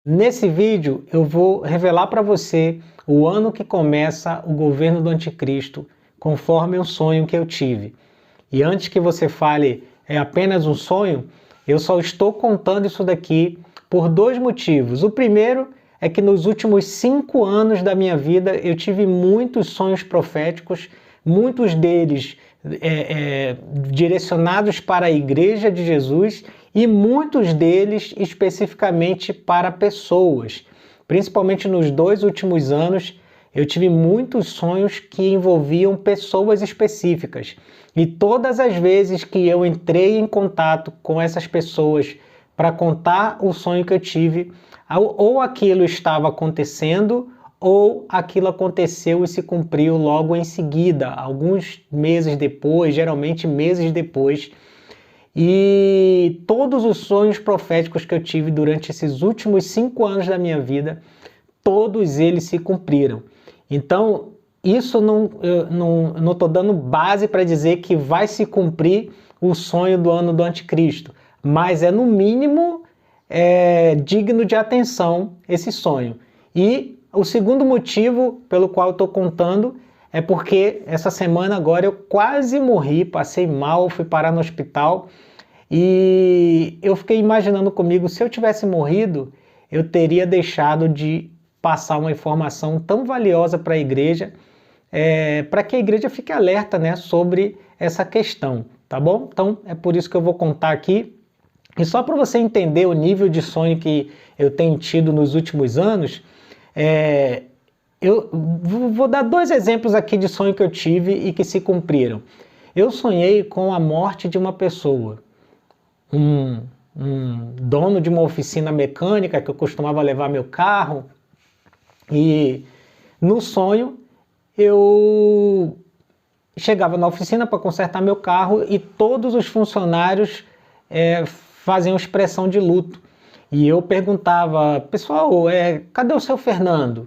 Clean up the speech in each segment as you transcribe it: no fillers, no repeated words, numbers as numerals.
Nesse vídeo eu vou revelar para você o ano que começa o governo do anticristo, conforme o sonho que eu tive. E antes que você fale, é apenas um sonho, eu só estou contando isso daqui por dois motivos. O primeiro é que nos últimos 5 anos da minha vida eu tive muitos sonhos proféticos, muitos deles direcionados para a Igreja de Jesus e muitos deles especificamente para pessoas. Principalmente nos 2 últimos anos, eu tive muitos sonhos que envolviam pessoas específicas. E todas as vezes que eu entrei em contato com essas pessoas para contar o sonho que eu tive, ou aquilo estava acontecendo, ou aquilo aconteceu e se cumpriu logo em seguida, alguns meses depois, geralmente meses depois. E todos os sonhos proféticos que eu tive durante esses últimos 5 anos da minha vida, todos eles se cumpriram. Então, isso não estou dando base para dizer que vai se cumprir o sonho do ano do anticristo, mas é no mínimo digno de atenção esse sonho. E o segundo motivo pelo qual eu estou contando é porque essa semana agora eu quase morri, passei mal, fui parar no hospital e eu fiquei imaginando comigo, se eu tivesse morrido, eu teria deixado de passar uma informação tão valiosa para a igreja, para que a igreja fique alerta, né, sobre essa questão, tá bom? Então é por isso que eu vou contar aqui. E só para você entender o nível de sonho que eu tenho tido nos últimos anos, eu vou dar 2 exemplos aqui de sonho que eu tive e que se cumpriram. Eu sonhei com a morte de uma pessoa, um dono de uma oficina mecânica que eu costumava levar meu carro, e no sonho eu chegava na oficina para consertar meu carro e todos os funcionários faziam expressão de luto. E eu perguntava, pessoal, cadê o seu Fernando?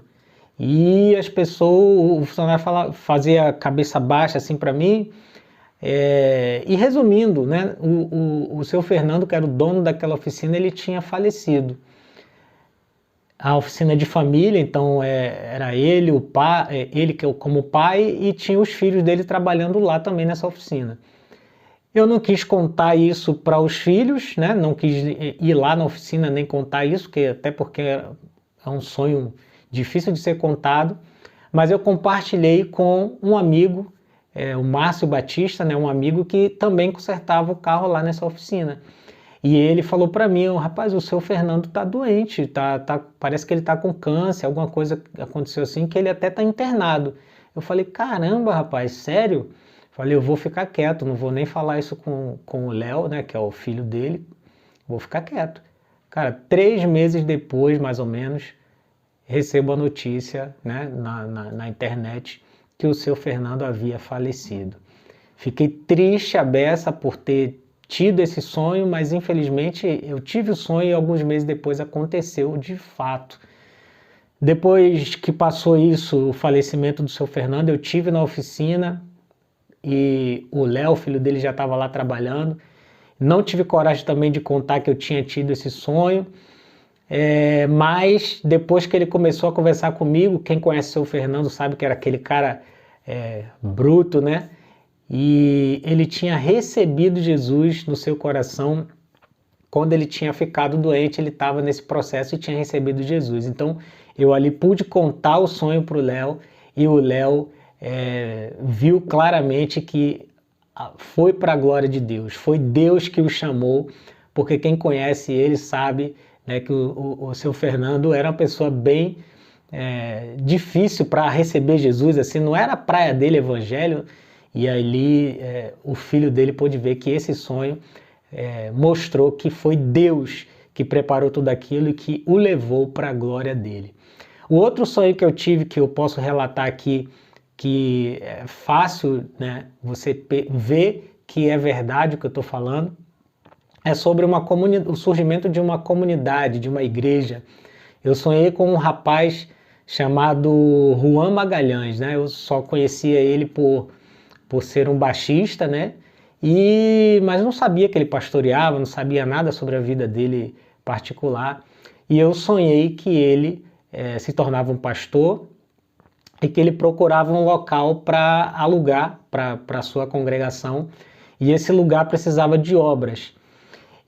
E as pessoas, o funcionário fazia a cabeça baixa assim para mim. E resumindo, né, o seu Fernando, que era o dono daquela oficina, ele tinha falecido. A oficina de família, então era ele, o pai, ele como pai, e tinha os filhos dele trabalhando lá também nessa oficina. Eu não quis contar isso para os filhos, né? Não quis ir lá na oficina nem contar isso, até porque é um sonho difícil de ser contado, mas eu compartilhei com um amigo, o Márcio Batista, né? Um amigo que também consertava o carro lá nessa oficina. E ele falou para mim, rapaz, o seu Fernando tá doente, parece que ele tá com câncer, alguma coisa aconteceu assim, que ele até tá internado. Eu falei, caramba, rapaz, sério? Falei, eu vou ficar quieto, não vou nem falar isso com o Léo, né, que é o filho dele, vou ficar quieto. Cara, 3 meses depois, mais ou menos, recebo a notícia, né, na internet que o seu Fernando havia falecido. Fiquei triste a beça por ter tido esse sonho, mas infelizmente eu tive o sonho e alguns meses depois aconteceu de fato. Depois que passou isso, o falecimento do seu Fernando, eu tive na oficina e o Léo, filho dele, já estava lá trabalhando. Não tive coragem também de contar que eu tinha tido esse sonho, mas depois que ele começou a conversar comigo, quem conhece o seu Fernando sabe que era aquele cara bruto, né? E ele tinha recebido Jesus no seu coração. Quando ele tinha ficado doente, ele estava nesse processo e tinha recebido Jesus. Então eu ali pude contar o sonho para o Léo, e o Léo viu claramente que foi para a glória de Deus, foi Deus que o chamou, porque quem conhece ele sabe, né, que o seu Fernando era uma pessoa bem difícil para receber Jesus, assim, não era a praia dele evangelho. E ali o filho dele pôde ver que esse sonho mostrou que foi Deus que preparou tudo aquilo e que o levou para a glória dele. O outro sonho que eu tive, que eu posso relatar aqui, que é fácil, né, você ver que é verdade o que eu estou falando, é sobre o surgimento de uma comunidade, de uma igreja. Eu sonhei com um rapaz chamado Juan Magalhães, né? Eu só conhecia ele por ser um baixista, né? Mas não sabia que ele pastoreava, não sabia nada sobre a vida dele particular. e eu sonhei que ele se tornava um pastor e que ele procurava um local para alugar para a sua congregação, e esse lugar precisava de obras.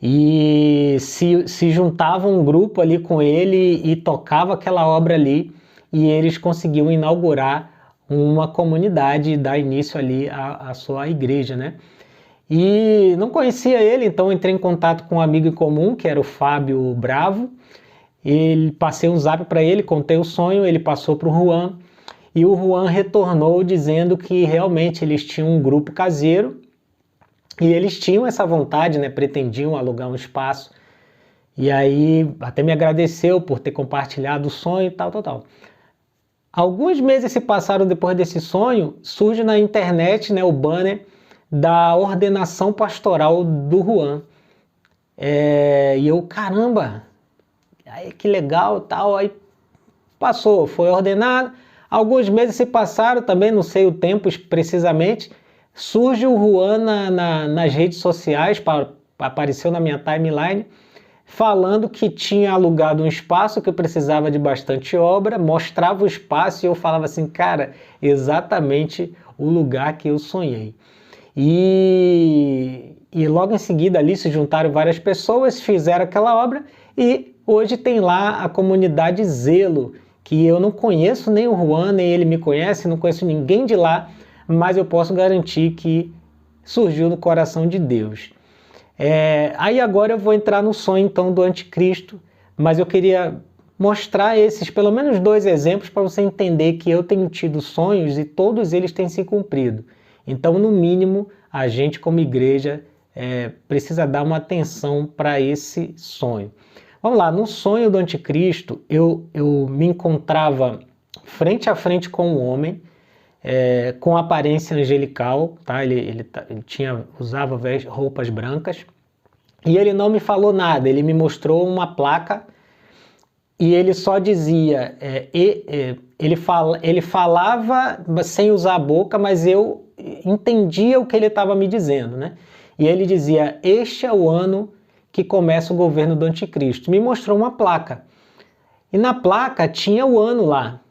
E se juntava um grupo ali com ele e tocava aquela obra ali, e eles conseguiam inaugurar uma comunidade e dar início ali à sua igreja, né? E não conhecia ele, então entrei em contato com um amigo em comum, que era o Fábio Bravo. Passei um zap para ele, contei o sonho, ele passou para o Juan, e o Juan retornou dizendo que realmente eles tinham um grupo caseiro, e eles tinham essa vontade, né, pretendiam alugar um espaço, e aí até me agradeceu por ter compartilhado o sonho e tal. Alguns meses se passaram depois desse sonho, surge na internet, né, o banner da ordenação pastoral do Juan. E eu, caramba, aí que legal, tal, aí passou, foi ordenado. Alguns meses se passaram, também não sei o tempo precisamente, surge o Juan nas redes sociais, apareceu na minha timeline, falando que tinha alugado um espaço, que eu precisava de bastante obra, mostrava o espaço e eu falava assim, cara, exatamente o lugar que eu sonhei. E logo em seguida ali se juntaram várias pessoas, fizeram aquela obra e hoje tem lá a comunidade Zelo, que eu não conheço nem o Juan, nem ele me conhece, não conheço ninguém de lá, mas eu posso garantir que surgiu no coração de Deus. Aí agora eu vou entrar no sonho então do anticristo, mas eu queria mostrar esses pelo menos 2 exemplos para você entender que eu tenho tido sonhos e todos eles têm se cumprido. Então, no mínimo, a gente como igreja precisa dar uma atenção para esse sonho. Vamos lá, no sonho do anticristo, eu me encontrava frente a frente com um homem, com aparência angelical, tá? Ele usava roupas brancas, e ele não me falou nada, ele me mostrou uma placa, e ele só dizia, ele falava sem usar a boca, mas eu entendia o que ele estava me dizendo, né? E ele dizia, este é o ano que começa o governo do anticristo. Me mostrou uma placa, e na placa tinha o ano lá.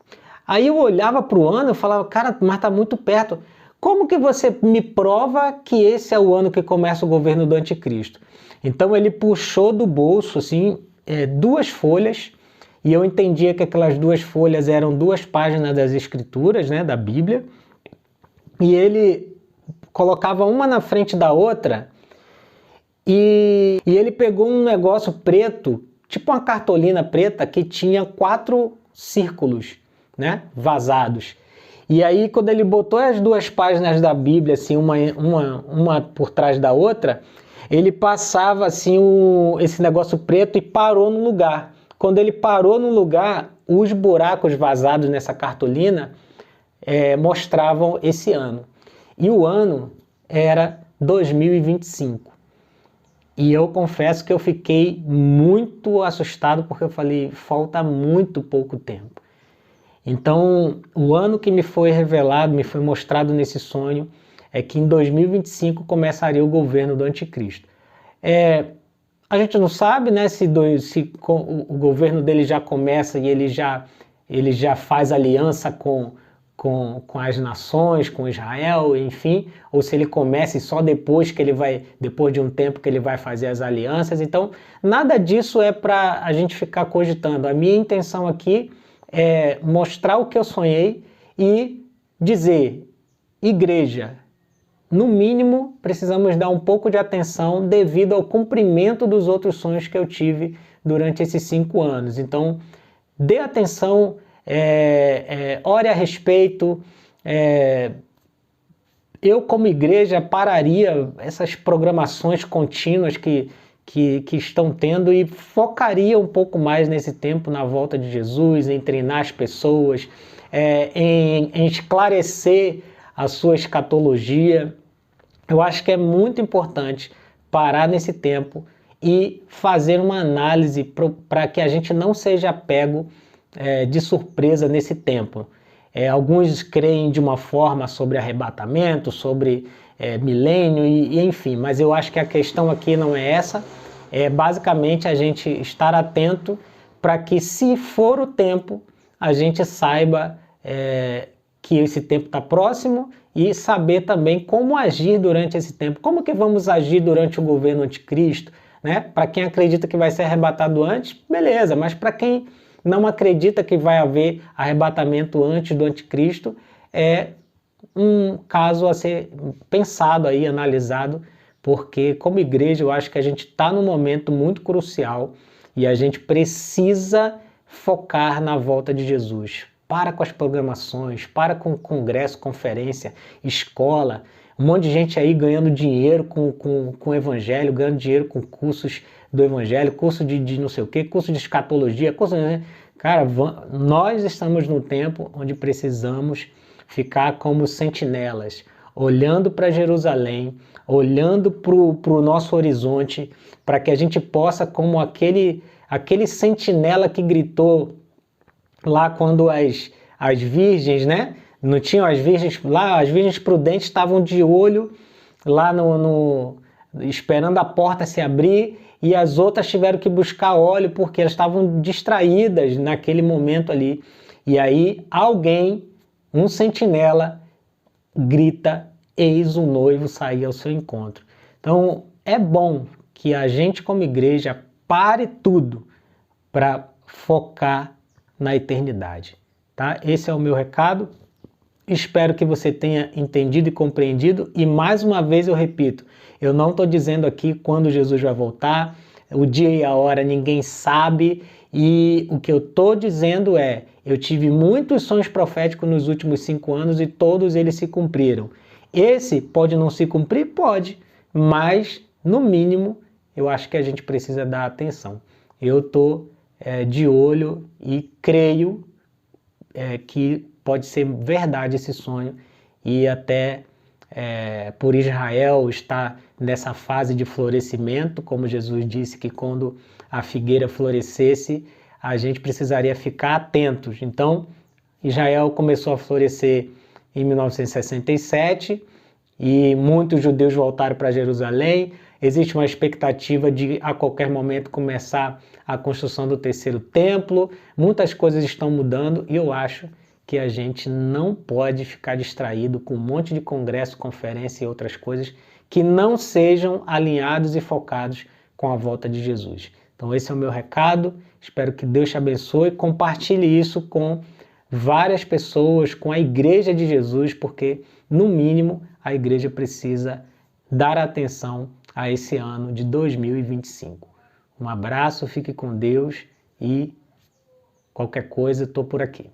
Aí eu olhava para o ano e falava, cara, mas está muito perto. Como que você me prova que esse é o ano que começa o governo do anticristo? Então ele puxou do bolso assim, 2 folhas, e eu entendia que aquelas 2 folhas eram 2 páginas das escrituras, né, da Bíblia, e ele colocava uma na frente da outra, e ele pegou um negócio preto, tipo uma cartolina preta, que tinha 4 círculos, né, vazados. E aí quando ele botou as 2 páginas da Bíblia, assim, uma por trás da outra, ele passava assim esse negócio preto e parou no lugar. Quando ele parou no lugar, os buracos vazados nessa cartolina mostravam esse ano. E o ano era 2025. E eu confesso que eu fiquei muito assustado, porque eu falei, falta muito pouco tempo. Então, o ano que me foi revelado, me foi mostrado nesse sonho, é que em 2025 começaria o governo do anticristo. A gente não sabe, né, se o governo dele já começa e ele já faz aliança com as nações, com Israel, enfim, ou se ele começa e só depois de um tempo que ele vai fazer as alianças. Então, nada disso é para a gente ficar cogitando. A minha intenção aqui é mostrar o que eu sonhei e dizer, igreja, no mínimo, precisamos dar um pouco de atenção devido ao cumprimento dos outros sonhos que eu tive durante esses 5 anos. Então, dê atenção, ore a respeito. Eu, como igreja, pararia essas programações contínuas que estão tendo e focaria um pouco mais nesse tempo na volta de Jesus, em treinar as pessoas, em esclarecer a sua escatologia. Eu acho que é muito importante parar nesse tempo e fazer uma análise para que a gente não seja pego de surpresa nesse tempo. Alguns creem de uma forma sobre arrebatamento, sobre milênio e enfim, mas eu acho que a questão aqui não é essa, é basicamente a gente estar atento para que, se for o tempo, a gente saiba que esse tempo está próximo e saber também como agir durante esse tempo. Como que vamos agir durante o governo anticristo? Né? Para quem acredita que vai ser arrebatado antes, beleza, mas para quem não acredita que vai haver arrebatamento antes do anticristo, é um caso a ser pensado aí, analisado, porque como igreja eu acho que a gente está num momento muito crucial e a gente precisa focar na volta de Jesus. Para com as programações, para com o congresso, conferência, escola, um monte de gente aí ganhando dinheiro com o evangelho, ganhando dinheiro com cursos do evangelho, curso de não sei o que, curso de escatologia, curso... Cara, nós estamos num tempo onde precisamos ficar como sentinelas, olhando para Jerusalém, olhando para o nosso horizonte, para que a gente possa, como aquele sentinela que gritou lá quando as virgens, né? Não tinham as virgens lá, as virgens prudentes estavam de olho lá esperando a porta se abrir, e as outras tiveram que buscar óleo porque elas estavam distraídas naquele momento ali. E aí alguém, um sentinela, grita: eis o noivo sair ao seu encontro. Então é bom que a gente como igreja pare tudo para focar na eternidade, tá? Esse é o meu recado. Espero que você tenha entendido e compreendido, e mais uma vez eu repito, eu não estou dizendo aqui quando Jesus vai voltar, o dia e a hora ninguém sabe, e o que eu estou dizendo é, eu tive muitos sonhos proféticos nos últimos 5 anos e todos eles se cumpriram. Esse pode não se cumprir? Pode, mas no mínimo eu acho que a gente precisa dar atenção. Eu estou de olho e creio que pode ser verdade esse sonho, e até por Israel estar nessa fase de florescimento, como Jesus disse que quando a figueira florescesse, a gente precisaria ficar atentos. Então, Israel começou a florescer em 1967 e muitos judeus voltaram para Jerusalém. Existe uma expectativa de a qualquer momento começar a construção do terceiro templo. Muitas coisas estão mudando e eu acho que a gente não pode ficar distraído com um monte de congresso, conferência e outras coisas que não sejam alinhados e focados com a volta de Jesus. Então esse é o meu recado, espero que Deus te abençoe, compartilhe isso com várias pessoas, com a Igreja de Jesus, porque no mínimo a igreja precisa dar atenção a esse ano de 2025. Um abraço, fique com Deus e qualquer coisa, estou por aqui.